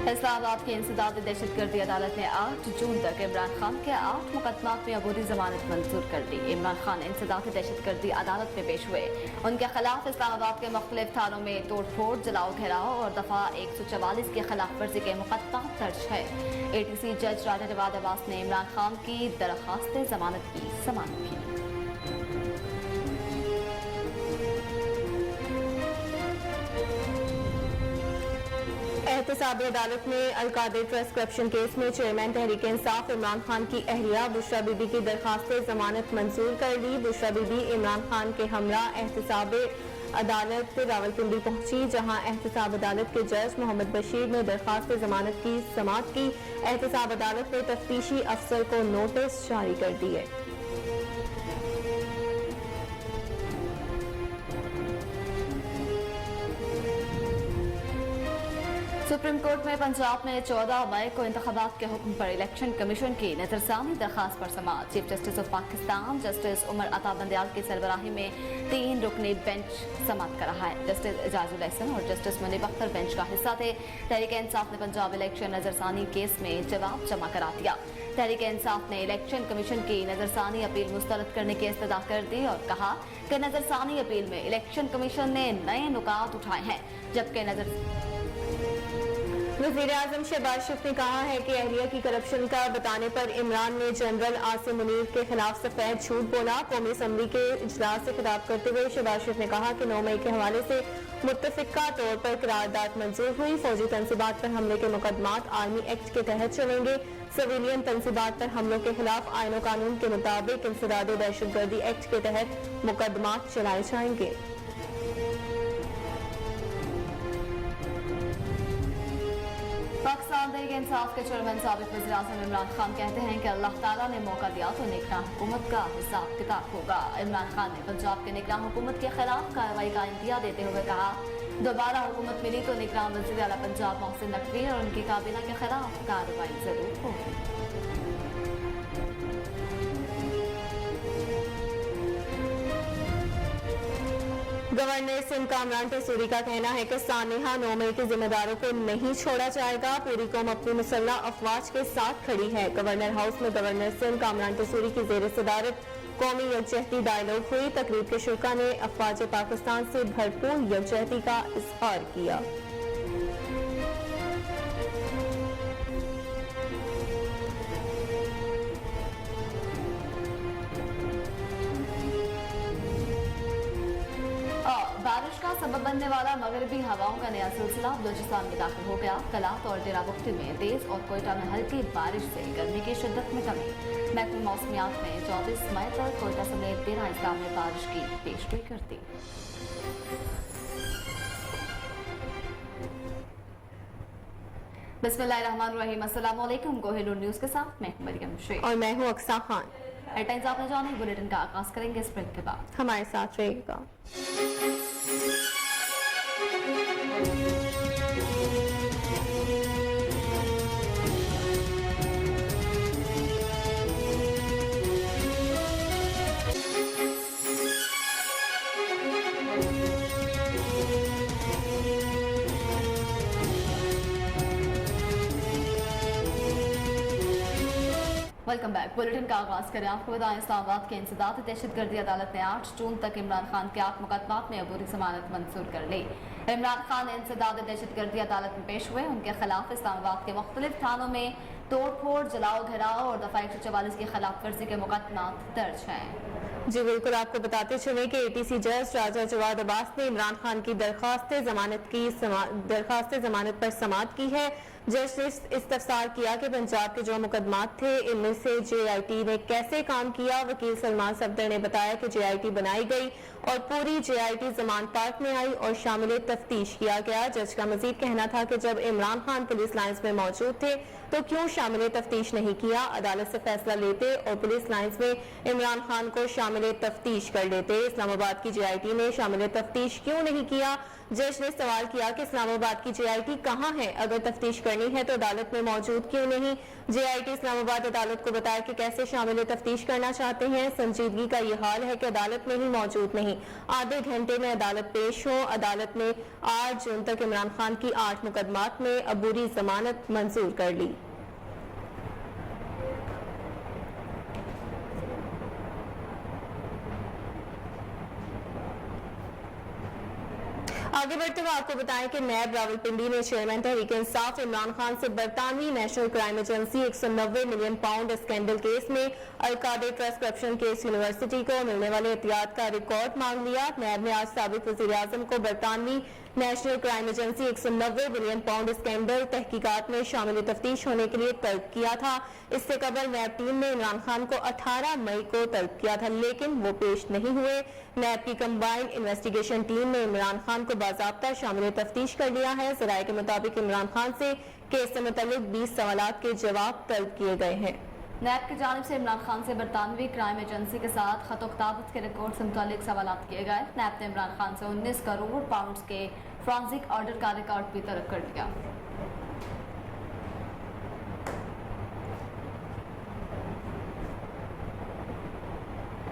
इस्लामाबाद की इंसदादी दहशतगर्दी अदालत ने 8 जून तक इमरान खान के 8 मुकदमात में अबूरी जमानत मंजूर कर दी। इमरान खान इंसदादी दहशतगर्दी अदालत में पेश हुए। उनके खिलाफ इस्लामाबाद के मुख्तलिफ थानों में तोड़फोड़, जलाओ घेराव और दफा 144 की खिलाफ वर्जी के मुकदमात दर्ज है। ATC जज राजा जवाद अब्बास ने इमरान खान की दरखास्त जमानत की समाअत की। एहतसाबी अदालत ने अलकादिर ट्रस्ट करप्शन केस में चेयरमैन तहरीक इंसाफ इमरान खान की अहलिया बुशरा बीबी की दरखास्त जमानत मंजूर कर ली। बुशरा बीबी इमरान खान के हमरा एहतसाबी अदालत रावलपिंडी पहुंची, जहां एहतसाब अदालत के जज मोहम्मद बशीर ने दरखास्त जमानत की समाअत की। एहतसाब अदालत ने तफ्तीशी अफसर को नोटिस जारी कर दिए। सुप्रीम कोर्ट में पंजाब में 14 मई को इंतखाबात के हुक्म पर इलेक्शन कमीशन की नजरसानी दरखास्त पर समाअत। Chief justice of Pakistan justice Umar Ata Bandial की सरबराही में 3 रुकनी बेंच समाअत कर रहा है। जस्टिस एजाजुल एहसन और जस्टिस मुनीब अख्तर बेंच का हिस्सा थे। तहरीक इंसाफ ने पंजाब इलेक्शन नजरसानी केस में जवाब जमा करा दिया। तहरीक इंसाफ ने इलेक्शन कमीशन की नजरसानी अपील मुस्तरद करने की इस्तदा कर दी और कहा कि नजरसानी अपील में इलेक्शन कमीशन ने नए नुकात उठाए हैं, जबकि वज़ीर आज़म शहबाज शरीफ ने कहा है कि अहलिया की करप्शन का बताने पर इमरान ने जनरल आसिम मुनीर के खिलाफ सफेद झूठ बोला। कौमी असम्बली के इजलास से खिताब करते हुए शहबाज शरीफ ने कहा कि 9 मई के हवाले से मुत्तफिका तौर पर करारदाद मंजूर हुई। फौजी तनसीबात पर हमले के मुकदमात आर्मी एक्ट के तहत चलेंगे। सिविलियन तनसीबात पर हमलों के खिलाफ आईन और कानून के मुताबिक इंसदाद दहशतगर्दी एक्ट के तहत मुकदमात चलाए जाएंगे। पाकिस्तान तहरीक इंसाफ के चेयरमैन साबिक वज़ीर आज़म इमरान खान कहते हैं कि अल्लाह ताला ने मौका दिया तो निगरान हुकूमत का हिसाब किताब होगा। इमरान खान ने पंजाब के निगरान हुकूमत के खिलाफ कार्रवाई का इंदिया देते हुए कहा, दोबारा हुकूमत मिली तो निगरान वज़ीर आला पंजाब मोहसिन नकवी और उनकी काबीना के खिलाफ कार्रवाई जरूर होगी। गवर्नर सिंध कामरान तसूरी का कहना है कि सानिहा 9 मई के जिम्मेदारों को नहीं छोड़ा जाएगा। पूरी कौम अपनी मुसल्लह अफवाज के साथ खड़ी है। गवर्नर हाउस में गवर्नर सिंध कामरान तसूरी की जेर सदारत कौमी यकजहती डायलॉग हुई। तकरीब के शुरा ने अफवाज पाकिस्तान से भरपूर यकजहती का इजहार किया। बारिश का सबब बनने वाला मगरबी हवाओं का नया सिलसिला बलूचिस्तान में दाखिल हो गया। कलात और डेरा बुख्ती में तेज और कोयटा में हल्की बारिश से गर्मी की शिद्दत में कमी। महकमे मौसमियात में 24 मई तक कोयटा समेत 13 अजला में बारिश की पेशगोई कर दी। बिस्मिल्लाहिर्रहमानिर्रहीम। अस्सलाम वालेकुम। कोहिनूर न्यूज के साथ मैं मरियम शेख और मैं हूँ अक्सा खान। हेडलाइंस आपने जाने, बुलेटिन का आगाज करेंगे इस ब्रेक के बाद। हमारे साथ रहेगा। Welcome back. बुलेटिन का आगाज करें। आपको बताएं, इस्लामाबाद के इंसदादी दहशतगर्दी अदालत ने 8 जून तक इमरान खान के 8 मुकदमात में अबूरी जमानत मंजूर कर ली। इमरान खान इंसदादी दहशतगर्दी अदालत में पेश हुए। उनके खिलाफ इस्लामाबाद के मुख्तलिफ थानों में तोड़फोड़, जलाओ घेराव और दफा 144 की खिलाफ वर्जी के मुकदमात दर्ज हैं। जी बिल्कुल, आपको बताते चले कि ATC जज राजा जवाद अब्बास ने इमरान खान की दरखास्त जमानत पर समाअत की है। जज ने इस्तफसार किया कि पंजाब के जो मुकदमात थे इनमें से JIT ने कैसे काम किया। वकील सलमान सफदर ने बताया कि JIT बनाई गई और पूरी JIT जमानत पार्क में आई और शामिल तफ्तीश किया गया। जज का मजीद कहना था कि जब इमरान खान पुलिस लाइन्स में मौजूद थे तो क्यों शामिल तफ्तीश नहीं किया। अदालत से फैसला लेते और पुलिस लाइन्स में इमरान खान को शामिल तफ्तीश कर लेते। इस्लामाबाद की JIT ने शामिल तफ्तीश क्यों नहीं किया। जज ने सवाल किया कि इस्लामाबाद की JIT कहाँ है। अगर तफ्तीश करनी है तो अदालत में मौजूद क्यों नहीं? JIT इस्लामाबाद अदालत को बताया कि कैसे शामिल तफ्तीश करना चाहते हैं। संजीदगी का ये हाल है कि अदालत में ही मौजूद नहीं, आधे घंटे में अदालत पेश हो। अदालत ने 8 जून तक इमरान खान की 8 मुकदमात में अबूरी जमानत मंजूर कर ली। आगे बढ़ते हुए आपको बताएं कि नैब रावलपिंडी ने चेयरमैन तहरीक इंसाफ इमरान खान से बरतानवी national crime agency 190 million pound scandal case में Al-Qadir trust corruption case university को मिलने वाले एहतियात का रिकॉर्ड मांग लिया। नैब ने आज साबिक वज़ीर आज़म को बरतानवी national crime agency 190 million pound scandal तहकीकात में शामिल तफ्तीश होने के लिए तलब किया था। इससे कबल नैब टीम ने इमरान खान को 18 मई को तलब किया था, लेकिन वो पेश नहीं हुए। नैब की कंबाइंड इन्वेस्टिगेशन टीम ने इमरान खान को बाज़ाब्ता शामिल तफ्तीश कर लिया है। ज़राए के मुताबिक इमरान खान से केस से मुतल्लिक 20 सवालात के जवाब तलब किए गए हैं। नैब की जानिब से इमरान खान से बरतानवी क्राइम एजेंसी के साथ खत किताबत के रिकॉर्ड से मुतालिक सवालात किए गए। नैब ने इमरान खान से 19 करोड़ पाउंड के फॉरेंसिक ऑडिट का रिकॉर्ड भी तलब कर लिया।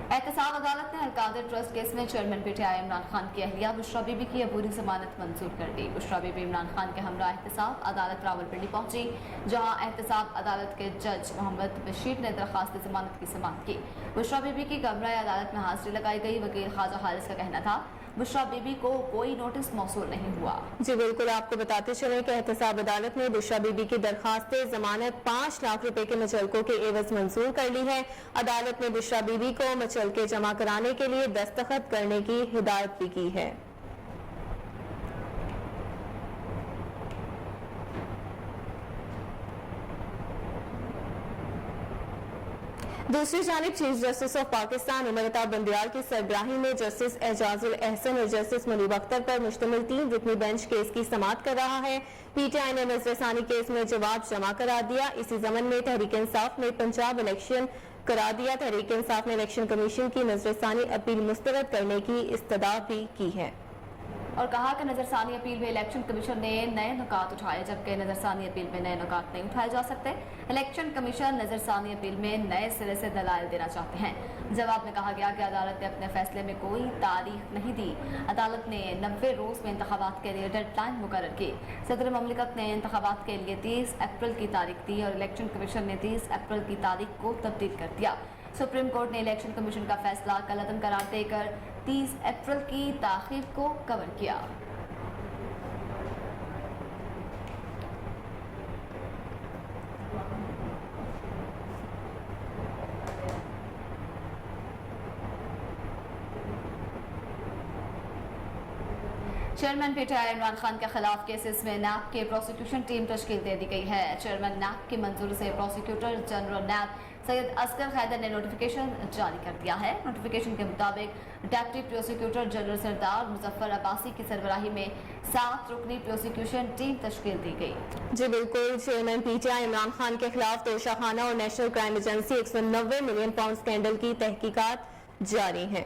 एहतसाब अदालत ने अल-कादिर ट्रस्ट केस में चेयरमैन PTI इमरान खान की अहलिया बुशरा बीबी की अबूरी जमानत मंजूर कर दी। बुशरा बीबी इमरान खान के हमरा एहतसाब अदालत रावलपिंडी पहुंची, जहां एहतसाब अदालत के जज मोहम्मद बशीर ने दरखास्त जमानत की समाअत की। बुशरा बीबी की कमरा अदालत में हाजिरी लगाई गई। वकील ख्वाजा हारिस का कहना था बुशरा बीबी को कोई नोटिस मौसूल नहीं हुआ। जी बिल्कुल, आपको बताते चले कि एहतसाब अदालत ने बुशरा बीबी की दरखास्त जमानत 5 लाख रुपए के मुचलकों के एवज मंजूर कर ली है। अदालत ने बुशरा बीबी को मुचलके जमा कराने के लिए दस्तखत करने की हिदायत भी की है। दूसरी जानिब chief justice of Pakistan Umar Ata Bandial की सरबराही में जस्टिस एजाजुल एहसन और जस्टिस मुनीब अख्तर पर मुश्तमिल 3 रुकनी बेंच केस की समाअत कर रहा है। PTI ने नजरसानी केस में जवाब जमा करा दिया। इसी जमन में तहरीक इंसाफ ने पंजाब इलेक्शन करा दिया। तहरीक इंसाफ ने इलेक्शन कमीशन की नजरसानी अपील मुस्तरद करने की इस्तदा भी की है और कहा कि नजरसानी अपील में इलेक्शन कमीशन ने नए नुकात उठाए, जबकि नजरसानी अपील में नए नुकात नहीं उठाए जा सकते। इलेक्शन कमीशन नजरसानी अपील में नए सिरे से दलाइल देना चाहते हैं। जवाब में कहा गया कि अदालत ने अपने फैसले में कोई तारीख नहीं दी। अदालत ने 90 रोज में इंतखाबात के लिए डेडलाइन मुकर्रर की। सदर ममलिकत ने इंतखाबात के लिए 30 अप्रैल की तारीख दी और इलेक्शन कमीशन ने 30 अप्रैल की तारीख को तब्दील कर दिया। सुप्रीम कोर्ट ने इलेक्शन कमीशन का फैसला कलअदम करार देकर 30 अप्रैल की तारीख को कवर किया। चेयरमैन PTI इमरान खान के खिलाफ केसेस में नैब के प्रोसिक्यूशन टीम तश्कील दे दी गई है। चेयरमैन नैब की मंजूरी से प्रोसिक्यूटर जनरल नैब सैयद असगर खैदर ने नोटिफिकेशन जारी कर दिया है। नोटिफिकेशन के मुताबिक डेप्टी प्रोसिक्यूटर जनरल सरदार मुजफ्फर अब्बासी की सरबराही में 7 रुकनी प्रोसिक्यूशन टीम तश्कील दी गई। जी बिल्कुल, चेयरमैन PTI इमरान खान के खिलाफ तोशाखाना और national crime agency 190 million pound scandal की तहकीकात जारी है।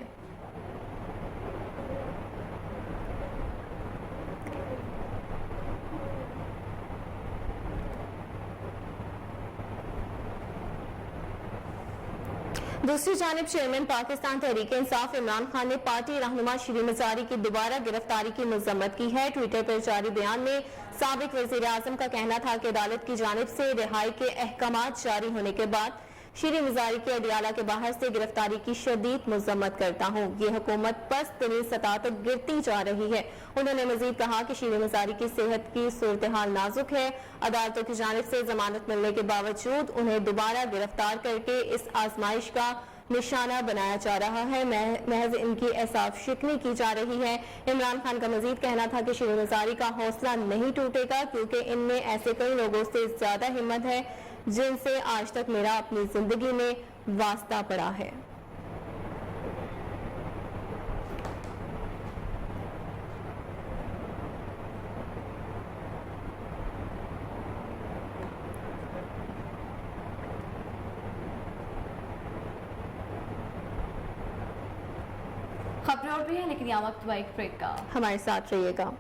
दूसरी जानिब चेयरमैन पाकिस्तान तहरीक इंसाफ इमरान खान ने पार्टी रहनुमा शीरी मजारी की दोबारा गिरफ्तारी की मजम्मत की है। ट्विटर पर जारी बयान में साबिक वजीर आजम का कहना था कि अदालत की जानिब से रिहाई के अहकामात जारी होने के बाद शीरी मजारी के अडियाला के बाहर से गिरफ्तारी की शदीद मजम्मत करता हूँ। ये हुकूमत पस्त तरीन सतह तक गिरती जा रही है। उन्होंने मजीद कहा कि शीरी मजारी की सेहत की सूरत हाल नाजुक है। अदालतों की जानिब से जमानत मिलने के बावजूद उन्हें दोबारा गिरफ्तार करके इस आजमाइश का निशाना बनाया जा रहा है। महज इनकी एहसास शिकनी की जा रही है। इमरान खान का मजीद कहना था कि शीरी मजारी का हौसला नहीं टूटेगा, क्योंकि इनमें ऐसे कई लोगों से ज्यादा हिम्मत है जिनसे आज तक मेरा अपनी जिंदगी में वास्ता पड़ा है। खबरें और भी हैं, लेकिन यहाँ वक्त एक ब्रेक का। हमारे साथ रहिएगा।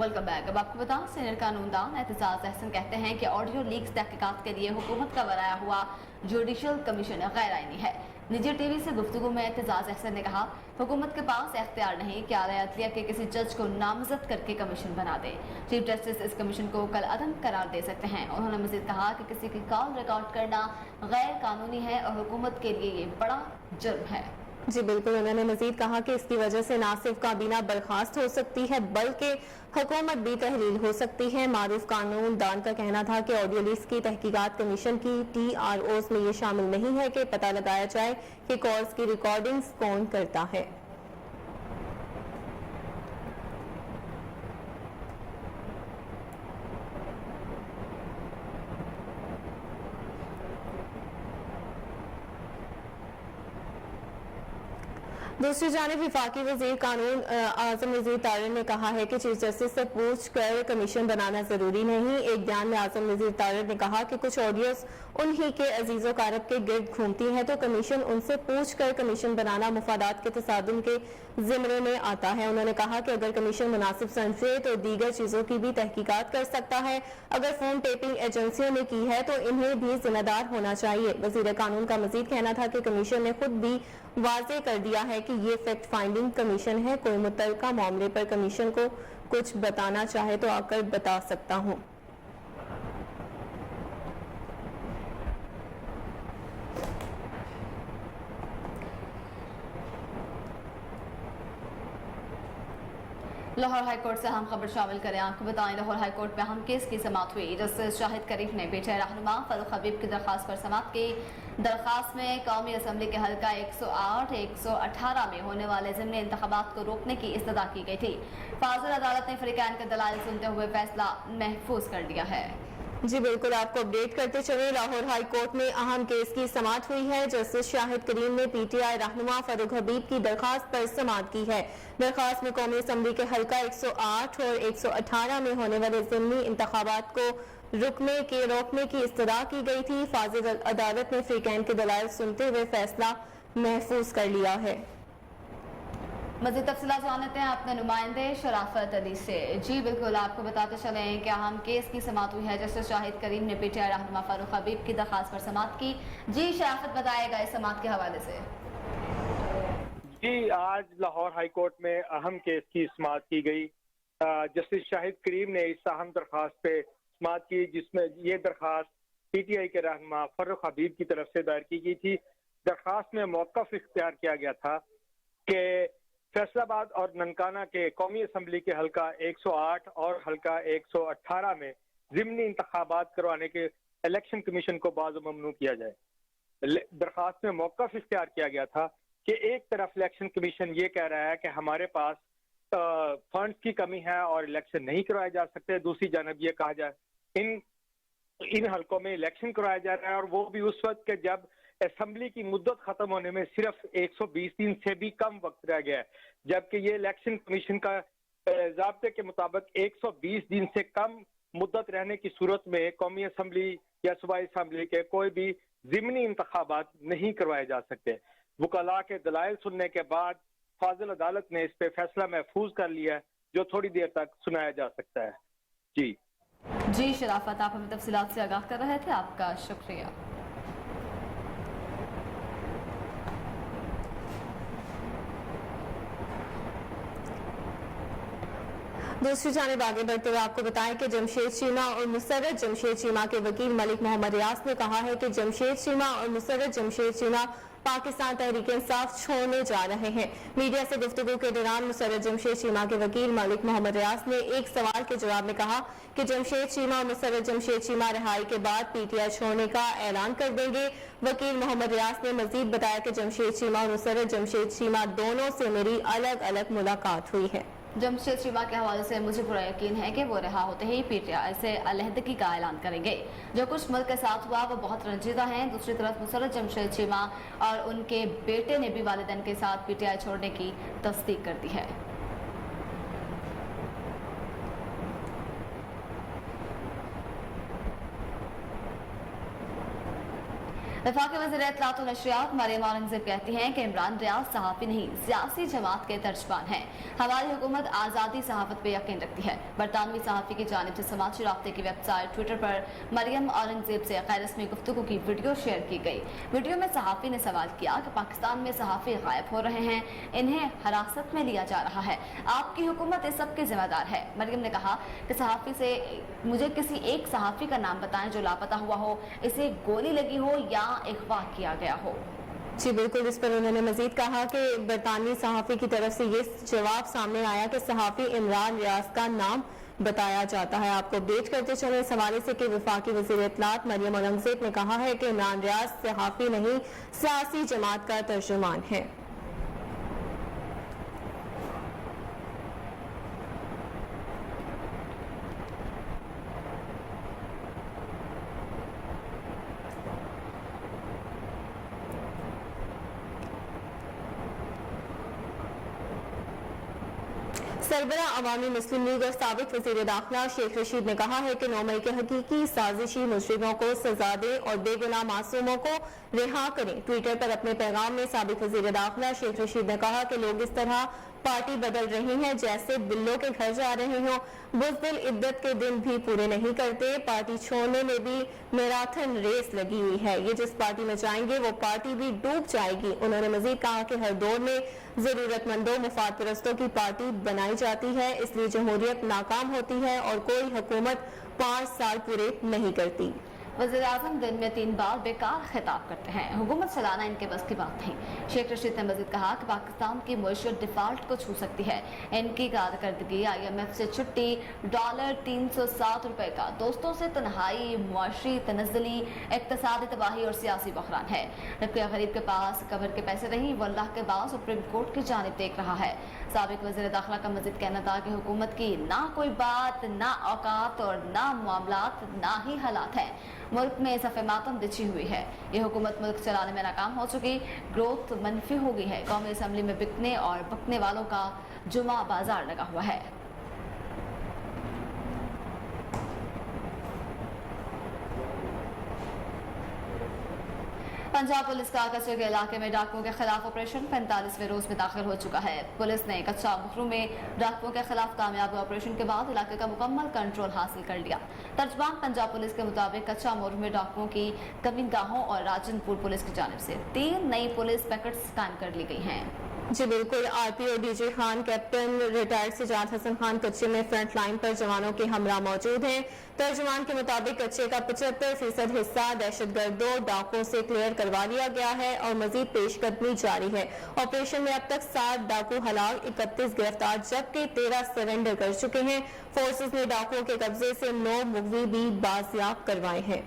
Welcome back. अब आपको बताऊं, सीनियर कानूनदान एतजाज अहसन कहते हैं कि ऑडियो लीक्स तहकीकात के लिए हुकूमत का बनाया हुआ जुडिशल कमीशन गैर आईनी है। निजी टीवी से गुफ्तगू में एतजाज अहसन ने कहा, हुकूमत के पास इख्तियार नहीं कि आला अदलिया के किसी जज को नामजद करके कमीशन बना दे। चीफ जस्टिस इस कमीशन को कल अदम करार दे सकते हैं। उन्होंने मजीद कहा कि किसी की कॉल रिकॉर्ड करना गैर कानूनी है और हुकूमत के लिए ये बड़ा जुर्म है। जी बिल्कुल, उन्होंने मजीद कहा कि इसकी वजह से न सिर्फ काबीना बर्खास्त हो सकती है बल्कि हुकूमत भी तहलील हो सकती है। मारूफ कानूनदान का कहना था कि ऑडियो लीक्स की तहकीकात कमीशन की TROs में ये शामिल नहीं है कि पता लगाया जाए कि कॉल्स की रिकॉर्डिंग्स कौन करता है। दूसरी जानिब विफाकी वजीर कानून आजम वजीर तारिर ने कहा है कि चीफ जस्टिस से पूछ कर कमीशन बनाना जरूरी नहीं। एक बयान में आजम वजीर तारिर ने कहा कि कुछ ऑडियोज उन्हीं के अजीजो कारब के गिर्द घूमती हैं तो कमीशन उनसे पूछ कर कमीशन बनाना मुफादात के तसादुम के जिम्मे में आता है। उन्होंने कहा कि अगर कमीशन मुनासिब समझे तो दीगर चीजों की भी तहकीकात कर सकता है। अगर फोन टेपिंग एजेंसियों ने की है तो इन्हें भी जिम्मेदार होना चाहिए। वजीर कानून का मजीद कहना था कि कमीशन ने खुद भी वाजे कर दिया है कि ये फैक्ट फाइंडिंग कमीशन है। कोई मुतल्लिका मामले पर कमीशन को कुछ बताना चाहे तो आकर बता सकता हूँ। लाहौर हाईकोर्ट से अहम खबर शामिल करें। आपको बताएं, लाहौर हाईकोर्ट में अहम केस की समाअत हुई। जस्टिस शाहिद करीम ने पीटीआई रहनुमा फारूक हबीब की दरखास्त पर समाअत की। दरखास्त में कौमी असम्बली के हल्का 108, 118 में होने वाले ज़िमनी इंतखाबात को रोकने की इस्तदा की गई थी। फाजिल अदालत ने फरीकैन के दलाइल सुनते हुए फैसला महफूज कर लिया है। जी बिल्कुल, आपको अपडेट करते चले। लाहौर हाई कोर्ट में अहम केस की समाअत हुई है। जस्टिस शाहिद करीम ने पीटीआई रहनुमा फारूक हबीब की दरखास्त पर समाअत की है। दरखास्त में कौमी असम्बली के हल्का 108 और 118 में होने वाले ज़िमनी इंतखाबात को रोकने की इस्तदा की गई थी। फाजिल अदालत ने फरीकैन के दलाइल सुनते हुए फैसला महफूज कर लिया है। मज़ीद तफसीलात जानते हैं अपने नुमाइंदे शराफत अली से। जी बिल्कुल, आपको बताते चलें कि अहम केस की समाअत हुई है। जस्टिस शाहिद करीम ने पीटीआई रहनुमा फारूक हबीब की दरखास्त पर समाअत की। जी शराफत, बताएगा इस समाअत के हवाले से। जी, आज लाहौर हाई कोर्ट में अहम केस की समाअत की गई। जस्टिस शाहिद करीम ने इस अहम दरखास्त पे समाअत की जिसमें ये दरखास्त पीटीआई के रहनुमा फारूक हबीब की तरफ से दायर की गई थी। दरखास्त में मौक़िफ़ इख्तियार किया गया था कि फैसलाबाद और ननकाना के कौमी असम्बली के हल्का 108 और हल्का 118 में ज़िमनी इंतखाबात करवाने के इलेक्शन कमीशन को बाज़ ममनू किया जाए। दरखास्त में मौक़िफ़ इख्तियार किया गया था कि एक तरफ इलेक्शन कमीशन ये कह रहा है कि हमारे पास फंड्स की कमी है और इलेक्शन नहीं करवाए जा सकते, दूसरी जानब ये कहा जाए इन हल्कों में इलेक्शन करवाया जा रहा है और वो भी उस वक्त के जब असम्बली की मुद्दत खत्म होने में सिर्फ 120 दिन से भी कम वक्त रह गया है, जबकि ये इलेक्शन कमीशन का ज़ाब्ते के मुताबिक 120 दिन से कम मुद्दत रहने की सूरत में कौमी असम्बली या सूबाई असम्बली के कोई भी ज़िमनी इंतखाबात नहीं करवाए जा सकते। वकला के दलाइल सुनने के बाद फाजिल अदालत ने इस पे फैसला महफूज कर लिया है जो थोड़ी देर तक सुनाया जा सकता है। जी शराफत, आप हमें तफसीलात से आगाह कर रहे थे, आपका शुक्रिया। दूसरी जानिब आगे बढ़ते हुए आपको बताएं कि जमशेद चीमा और मुसर्रत जमशेद चीमा के वकील मलिक मोहम्मद रियाज ने कहा है कि जमशेद चीमा और मुसर्रत जमशेद चीमा पाकिस्तान तहरीक इंसाफ छोड़ने जा रहे हैं। मीडिया से गुफ्तगू के दौरान मुसर्रत जमशेद चीमा के वकील मलिक मोहम्मद रियाज ने एक सवाल के जवाब में कहा कि जमशेद चीमा और मुसर्रत जमशेद चीमा रिहाई के बाद पीटीआई छोड़ने का ऐलान कर देंगे। वकील मोहम्मद रियाज ने मजीद बताया कि जमशेद चीमा और मुसर्रत जमशेद चीमा दोनों से मेरी अलग अलग मुलाकात हुई है। जमशेद चीमा के हवाले से मुझे पूरा यकीन है कि वो रिहा होते ही पीटीआई से अलहदगी का ऐलान करेंगे। जो कुछ मुल्क के साथ हुआ वो बहुत रंजीदा हैं। दूसरी तरफ मुसर्रत जमशेद चीमा और उनके बेटे ने भी वालिदैन के साथ पीटीआई छोड़ने की तस्दीक कर दी है। वफाकी वज़ीर इत्तलात और नशरियात मरियम औरंगज़ेब कहती हैं कि इमरान रियाज सहाफ़ी नहीं सियासी जमात के तर्जमान हैं। हमारी हुकूमत आज़ादी सहाफ़त पर यकीन रखती है। बरतानवी सहाफ़ी की जानिब से समाजी राब्ते की वेबसाइट ट्विटर पर मरियम औरंगज़ेब से गैर रस्मी गुफ्तगू की वीडियो शेयर की गई। वीडियो में सहाफ़ी ने सवाल किया कि पाकिस्तान में सहाफ़ी गायब हो रहे हैं, इन्हें हिरासत में लिया जा रहा है, आपकी हुकूमत इस सब की जिम्मेदार है। मरियम ने कहा कि सहाफ़ी से मुझे किसी एक सहाफ़ी का नाम बताएं जो लापता हुआ हो, इसे गोली लगी हो या अगवा किया गया हो। जी बिल्कुल, इस पर उन्होंने मजीद कहा कि बरतानवी सहाफ़ी की तरफ से ये जवाब सामने आया कि सहाफ़ी इमरान रियाज का नाम बताया जाता है। आपको अपडेट करते चले इस हवाले से कि वफाकी वज़ीर इत्तलात मरियम औरंगज़ेब ने कहा है कि इमरान रियाज सहाफ़ी नहीं सियासी जमात का तर्जुमान है। सरबरा अवामी मुस्लिम लीग और साबिक वज़ीर दाखिला शेख रशीद ने कहा है कि 9 मई के हकीकी साजिशी मुजरिमों को सजा दें और बेगुनाह मासूमों को रिहा करें। ट्विटर पर अपने पैगाम में साबिक वज़ीर दाखिला शेख रशीद ने कहा कि लोग इस तरह पार्टी बदल रही हैं जैसे बिल्लों के घर जा रहे हों, बुज़दिल इद्दत के दिन भी पूरे नहीं करते। पार्टी छोड़ने में भी मैराथन रेस लगी हुई है, ये जिस पार्टी में जाएंगे वो पार्टी भी डूब जाएगी। उन्होंने मजीद कहा कि हर दौर में जरूरतमंदों मुफाद परस्तों की पार्टी बनाई जाती है, इसलिए जमहूरियत नाकाम होती है और कोई हुकूमत 5 साल पूरे नहीं करती। वज़ीर आज़म दिन में 3 बार बेकार खिताब करते हैं, हुकूमत चलाना इनके बस की बात नहीं। शेख रशीद ने मजीद कहा कि पाकिस्तान की मईशत डिफॉल्ट को छू सकती है। इनकी कारकर्दगी IMF से छुट्टी, $307 का दोस्तों से तन्हाई, मुआशी तनज़्ज़ुली, इक़्तिसादी तबाही और सियासी बहरान है। जबकि गरीब के पास कब्र के पैसे नहीं वो अल्लाह के बाद सुप्रीम कोर्ट की जानिब देख रहा है। साबिक वज़ीर दाखिला का मजीद कहना था कि हुकूमत की ना कोई बात, ना औकात और ना मामलात, ना ही हालात है। मुल्क में सफ़े मातम बिछी हुई है। ये हुकूमत मुल्क चलाने में नाकाम हो चुकी, ग्रोथ मनफी हो गई है। कौमी असम्बली में बिकने और बकने वालों का जुमा बाजार लगा हुआ है। पंजाब पुलिस का कच्चे के इलाके में डाकुओं के खिलाफ ऑपरेशन 45वें रोज में दाखिल हो चुका है। पुलिस ने कच्चा मुखरू में डाकुओं के खिलाफ कामयाब ऑपरेशन के बाद इलाके का मुकम्मल कंट्रोल हासिल कर लिया। तर्जमान पंजाब पुलिस के मुताबिक कच्चा मुखरू में डाकुओं की कमीनगाहों और राजनपुर पुलिस की जानिब से 3 नई पुलिस पैकेट्स कायम कर ली गई हैं। जी बिल्कुल, RPO DJ Khan, captain retired Sajjad Hassan Khan कच्चे में फ्रंट लाइन पर जवानों के हमरा मौजूद हैं। तर्जुमान के मुताबिक कच्चे का 75% हिस्सा दहशतगर्दों डाकुओं से क्लियर करवा लिया गया है और मजीद पेशकदमी जारी है। ऑपरेशन में अब तक 7 डाकू हलाक, 31 गिरफ्तार जबकि 13 सरेंडर कर चुके हैं। फोर्सेज ने डाकुओं के कब्जे से 9 मुगवी भी बाजियाब करवाए हैं।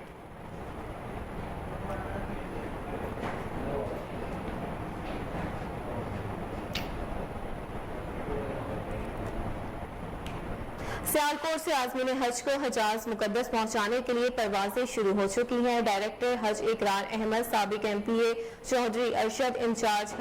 सियालकोट से आज़मीन हज को हजाज मुकद्दस पहुंचाने के लिए परवाजें शुरू हो चुकी हैं। डायरेक्टर हज इकरार अहमद, साबिक MPA चौधरी अरशद, इंचार्ज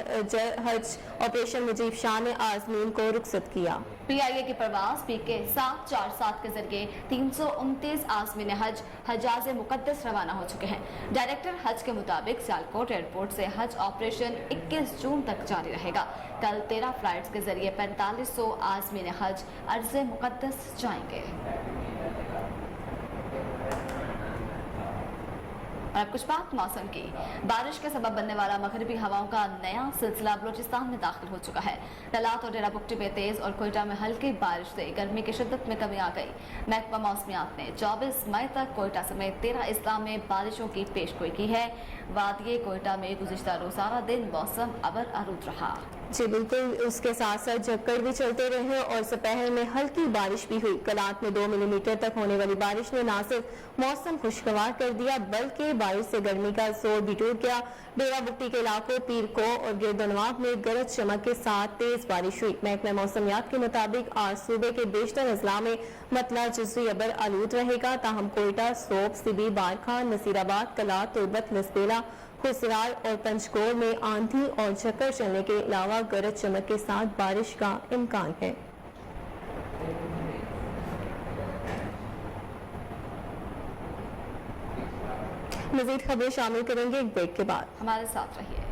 हज ऑपरेशन मुजीब शाह ने आज़मीन को रुखसत किया। PIA की परवाज PK 747 के जरिए 329 आज़मीन हज हजाज मुकद्दस रवाना हो चुके हैं। डायरेक्टर हज के मुताबिक सियालकोट एयरपोर्ट से हज ऑपरेशन 21 जून तक जारी रहेगा। कल 13 फ्लाइट्स के जरिए 4500 आज़मीन हज अर्ज़ मुकद्दस जाएंगे। और अब कुछ बात मौसम की। बारिश के सबब बनने वाला मगरिबी हवाओं का नया सिलसिला बलोचिस्तान में दाखिल हो चुका है। तलात और डेरा बुगटी में तेज और कोयटा में हल्की बारिश से गर्मी की शिद्दत में कमी आ गई। महकमा मौसमियात ने 24 मई तक कोयटा समेत 13 अजला में बारिशों की पेशगोई की है। वादिये कोयटा में गुज़िश्ता रोज़ाना दिन मौसम अबर आलूद रहा। जी बिल्कुल, उसके साथ साथ झक्कड़ भी चलते रहे और दोपहर में हल्की बारिश भी हुई। कलात में 2 मिलीमीटर तक होने वाली बारिश ने न सिर्फ मौसम खुशगवार कर दिया बल्कि बारिश से गर्मी का जोर भी टूट गया। डेरा बुगटी के इलाकों पीर को और गिरदनवाब में गरज चमक के साथ तेज बारिश हुई। महकमा मौसमियात के मुताबिक आज सूबे के बेशतर अजला में मतला जुज़वी अबर आलूद रहेगा। ताहम कोयटा, सोप, सिबी, बारखान, नसीराबाद, कलात, तुर्बत, नस्बेला, खुसराल और पंचकोर में आंधी और झक्कड़ चलने के अलावा गरज चमक के साथ बारिश का इम्कान है। मजीद खबरें शामिल करेंगे एक ब्रेक के बाद। हमारे साथ रहिए।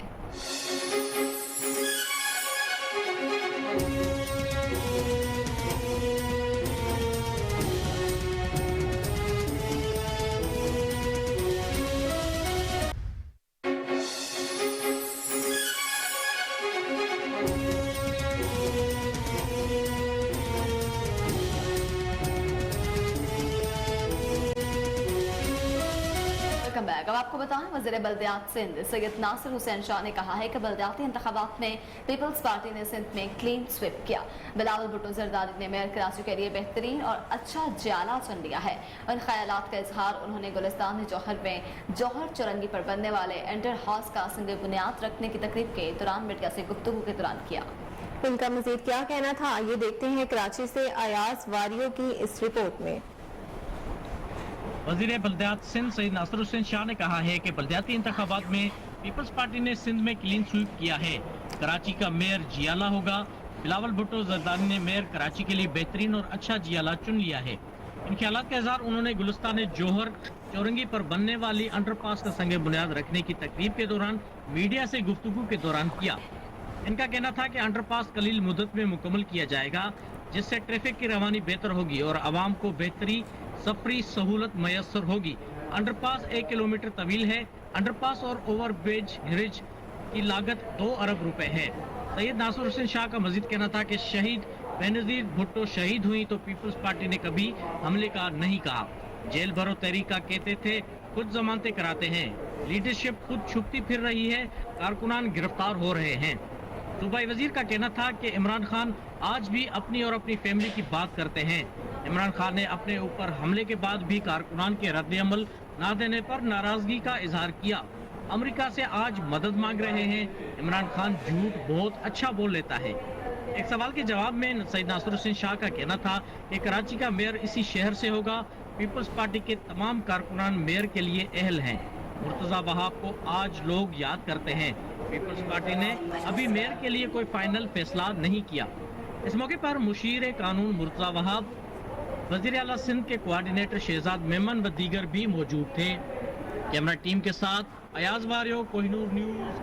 अब आपको बताएं, वज़ीर बल्दियात सिंध सैयद नासिर हुसैन शाह ने कहा है कि बल्दियाती इंतखाबात में पीपल्स पार्टी ने सिंध में क्लीन स्वीप किया। बिलावल भुट्टो जरदारी ने मेयर कराची के लिए बेहतरीन और अच्छा जाला चुन लिया है। उन ख्यालात का इजहार उन्होंने गुलिस्तान जौहर में जौहर चुरंगी पर बनने वाले एंटर हाउस का संग बुनियाद रखने की तकरीब के दौरान मीडिया से गुफ्तगू के दौरान किया। उनका मजीद क्या कहना था, ये देखते हैं कराची से अयाज वारियों की इस रिपोर्ट में। वज़ीर बल्दियात सिंध सैयद नासिर हुसैन शाह ने कहा है कि बल्दियाती इंतखाबात में पीपल्स पार्टी ने सिंध में क्लीन स्वीप किया है। कराची का मेयर जियाला होगा। बिलावल भुट्टो जरदारी ने मेयर कराची के लिए बेहतरीन और अच्छा जियाला चुन लिया है। इन ख्यालात का इजहार उन्होंने गुलिस्तान जौहर चौरंगी पर बनने वाली अंडरपास का संग बुनियाद रखने की तकरीब के दौरान मीडिया से गुफ्तगू के दौरान किया। इनका कहना था कि अंडरपास कलील मुद्दत में मुकम्मल किया जाएगा, जिससे ट्रैफिक की रवानी बेहतर होगी और आवाम को बेहतरी सफरी सहूलत मैसर होगी। अंडरपास 1 किलोमीटर तवील है। अंडरपास और ओवरब्रिज ब्रिज की लागत 2 अरब रुपए है। सैयद नासिर हुसैन शाह का मजीद कहना था कि शहीद बेनजीर भुट्टो शहीद हुई तो पीपल्स पार्टी ने कभी हमले का नहीं कहा। जेल भरो तहरीका कहते थे, खुद जमानतें कराते हैं। लीडरशिप खुद छुपती फिर रही है, कारकुनान गिरफ्तार हो रहे हैं। सूबाई वजीर का कहना था कि इमरान खान आज भी अपनी और अपनी फैमिली की बात करते हैं। इमरान खान ने अपने ऊपर हमले के बाद भी कारकुनान के रद्द-ए-अमल न देने पर नाराजगी का इजहार किया। अमेरिका से आज मदद मांग रहे हैं। इमरान खान झूठ बहुत अच्छा बोल लेता है। एक सवाल के जवाब में सैयद नासिर हुसैन शाह का कहना था कि कराची का मेयर इसी शहर से होगा। पीपल्स पार्टी के तमाम कारकुनान मेयर के लिए अहल हैं। मुर्तजा वहाब को आज लोग याद करते हैं। पीपल्स पार्टी ने अभी मेयर के लिए कोई फाइनल फैसला नहीं किया। इस मौके पर मुशीर कानून मुर्तजा वहाब, वज़ीर आला सिंध के कोऑर्डिनेटर शहजाद मेमन व दीगर भी मौजूद थे। कैमरा टीम के साथ अयाज वारियो, कोहिनूर न्यूज।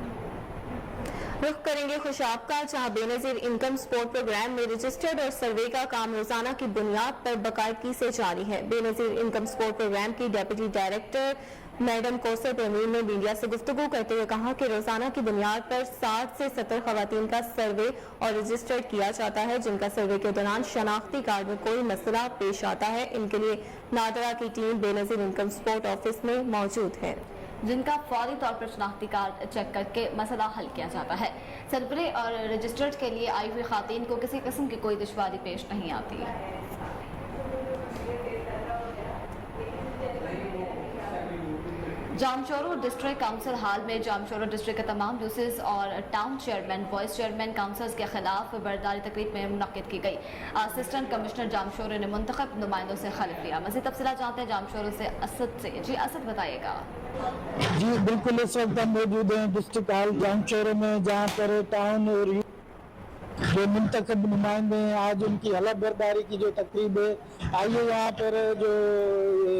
रुख करेंगे खुशाब का, जहां बेनजीर इनकम सपोर्ट प्रोग्राम में रजिस्टर्ड और सर्वे का काम रोजाना की बुनियाद पर बाकायदगी से जारी है। बेनजीर इनकम सपोर्ट प्रोग्राम की deputy director madam Kausar Parveen ने मीडिया से गुफ्तगू करते हुए कहा कि रोजाना की बुनियाद पर 60 से 70 खवातीन का सर्वे और रजिस्टर्ड किया जाता है, जिनका सर्वे के दौरान शनाख्ती कार्ड में कोई मसला पेश आता है। इनके लिए नादरा की team Benazir income support office में मौजूद है, जिनका फौरी तौर पर शनाख्ती कार्ड चेक करके मसला हल किया जाता है। सर्वे और रजिस्टर्ड के लिए आई हुई खातून को किसी किस्म की कोई दुश्वारी पेश नहीं आती। जामशोरो डिस्ट्रिक्ट काउंसिल हाल में जामशोरो डिस्ट्रिक्ट के तमाम यूसेस और town chairman, vice chairman councils के खिलाफ बर्दारी तकरीब में मुनक्किद की गई। असिस्टेंट कमिश्नर जामशोरो ने मुंतखब नुमाइंदों से खिलाफ लिया। मज़ीद तफसीलात जानते हैं जामशोरो से असद से। जी असद, बताइएगा। जी बिल्कुल, इस वक्त हम मौजूद हैं डिस्ट्रिक्ट हॉल जामशोरो में, जहाँ पर टाउन और जो मुंतखब नुमाइंदे हैं आज उनकी हलफ बर्दारी की जो तकरीब है। आइए यहाँ पर जो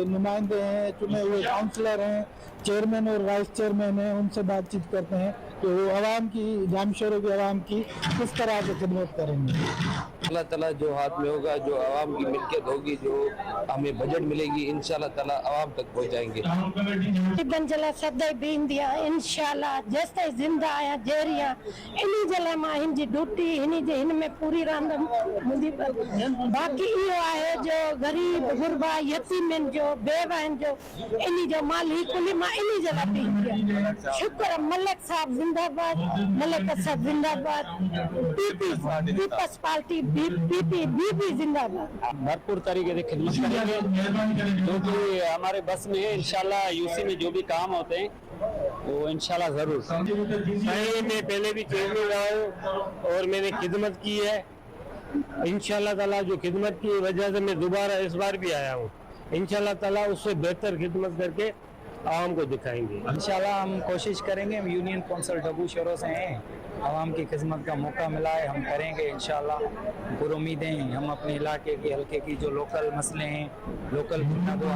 नुमाइंदे हैं, चुने हुए काउंसलर हैं, चेयरमैन और वाइस चेयरमैन हैं, उनसे बातचीत करते हैं कि वो आवाम की, जामशोरो की आवाम की किस तरह से खिदमत करेंगे। अल्लाह ताला जो हाथ में होगा, जो आवाम की मिल्कियत होगी, जो हमें बजट मिलेगी, इंशाल्लाह ताला आवाम तक पहुँचाएंगे। जला सदा बीन दिया इंशाल्लाह, जैसे जिंदा आया जेरिया इन्हीं जला मां हिंदी ड्यूटी इन्हीं जे हिन में पूरी रांदम मुंदी। बाकी इहो आहे जो गरीब गुरबा यतीम जो बेवा जो इन्हीं जो माली कुली मां इन्हीं जला बीन दिया। शुक्र मलिक साहब जिंदाबाद, मलिक साहब जिंदाबाद, पीपल्स पार्टी बीपी जिंदाबाद। भरपूर तरीके से खिदमत करेंगे, जो कि हमारे बस में है। इंशाल्लाह यूसी में जो भी काम होते हैं वो इंशाल्लाह जरूर। मैं पहले भी चेयरमैन रहा हूँ और मैंने खिदमत की है। इंशाल्लाह ताला जो खिदमत की वजह से मैं दोबारा इस बार भी आया हूँ। इंशाल्लाह ताला उससे बेहतर खिदमत करके आवाम को दिखाएंगे। इंशाल्लाह हम कोशिश करेंगे। हम यूनियन कौंसिल डबू शोरों से हैं, आवाम की खिदमत का मौका मिला है, हम करेंगे इंशाल्लाह। पूरी उम्मीदें हम अपने इलाके की, हल्के की जो लोकल मसले हैं, लोकल बुनियादों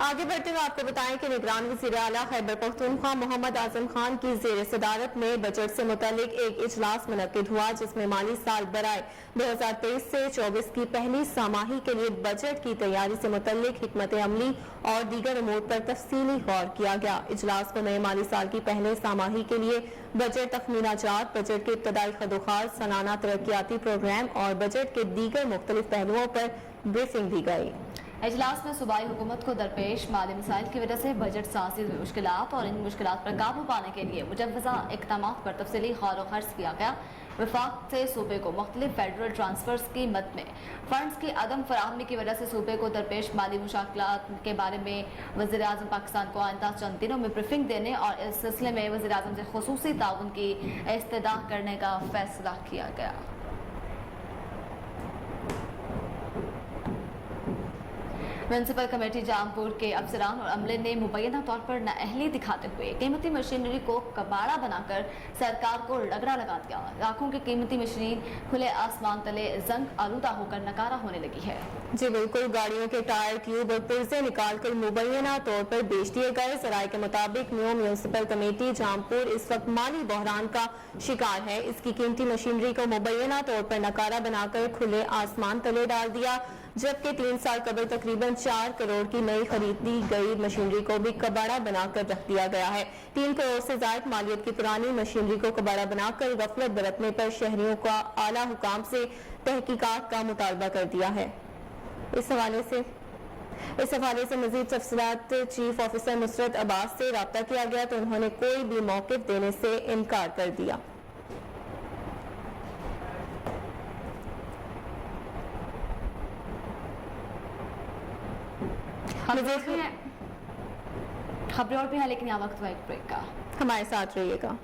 आगे बढ़ते हुए आपको बताएं कि निगरान वज़ीर आला खैबर पख्तूनख्वा मोहम्मद आजम खान की ज़ेर सदारत में बजट से मुतालिक एक इजलास मुनक्किद हुआ, जिसमें माली साल बराए 2023 से 24 की पहली सामाही के लिए बजट की तैयारी से मुतालिक हिकमत अमली और दीगर अमूर पर तफसीली गौर किया गया। इजलास को नए माली साल की पहले सामाही के लिए बजट तखमीना जात, बजट के इब्तदाई खदोखार, सालाना तरक्याती प्रोग्राम और बजट के दीगर मुख्तलिफ पहलुओं पर ब्रीफिंग दी गई। इजलास में सूबाई हुकूमत को दरपेश माली मसाइल की वजह से बजट साजी में मुश्किलात और इन मुश्किलात पर काबू पाने के लिए मुजव्वज़ा इक़दाम पर तफसीली गौर व खर्च किया गया। वफाक से सूबे को मुख्तलिफ फेडरल ट्रांसफर्स की मद में फंड्स की अदम फराहमी की वजह से सूबे को दरपेश माली मुशाकिलात के बारे में वज़ीर आज़म पाकिस्तान को आइंदा चंद दिनों में ब्रीफिंग देने और इस सिलसिले में वज़ीर आज़म से खुसूसी ताउन की इस्तदा करने का फैसला किया गया। म्यूनसिपल कमेटी जामपुर के अफसरान और अमले ने मुबैना तौर पर नाअहली दिखाते हुए कीमती मशीनरी को कबाड़ा बनाकर सरकार को रगड़ा लगा दिया। लाखों की कीमती मशीन खुले आसमान तले जंग आलूदा होकर नकारा होने लगी है। जी बिल्कुल, गाड़ियों के टायर, ट्यूब और पुर्जे निकालकर मुबैना तौर पर बेच दिए गए। सराय के मुताबिक न्यू म्यूनसिपल कमेटी जामपुर इस वक्त माली बहरान का शिकार है। इसकी कीमती मशीनरी को मुबैना तौर पर नकारा बनाकर खुले आसमान तले डाल दिया, जबकि 3 साल कबल तकरीबन 4 करोड़ की नई खरीदी गई मशीनरी को भी कबाड़ा बनाकर रख दिया गया है। 3 करोड़ से ज्यादा मालियत की पुरानी मशीनरी को कबाड़ा बनाकर गफलत बरतने पर शहरियों का आला हुकाम से तहकीकात का मुतालबा कर दिया है। इस हवाले से मजीद तफसीलात चीफ ऑफिसर नुसरत अब्बास से रब्ता किया गया तो उन्होंने कोई भी मौक़िफ़ देने से इनकार कर दिया। खबरें और भी हैं, लेकिन यहाँ वक्त हुआ एक ब्रेक का। हमारे साथ रहिएगा।